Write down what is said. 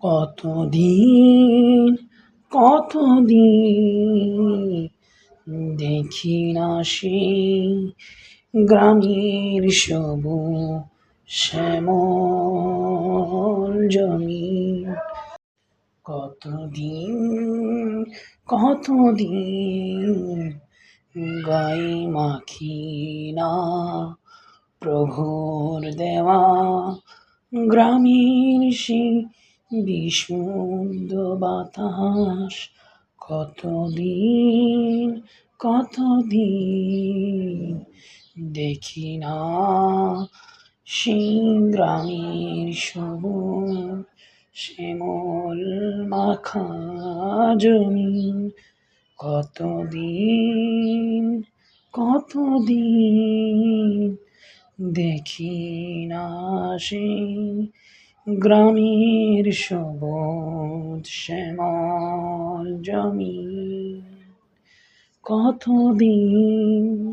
কতদিন কতদিন দেখি না সেই গ্রামের সবুজ শ্যামল জমিন। কতদিন কতদিন গায়ে মাখি না প্রভুর দেওয়া গ্রামের সেই বিশুদ্ধ বাতাস। কতদিন কতদিন দেখি না সেই গ্রামের সবুজ শ্যামল মাখা জমিন। কতদিন কতদিন দেখি না সেই গ্রামের সবুজ শ্যামল জমিন। কতদিন।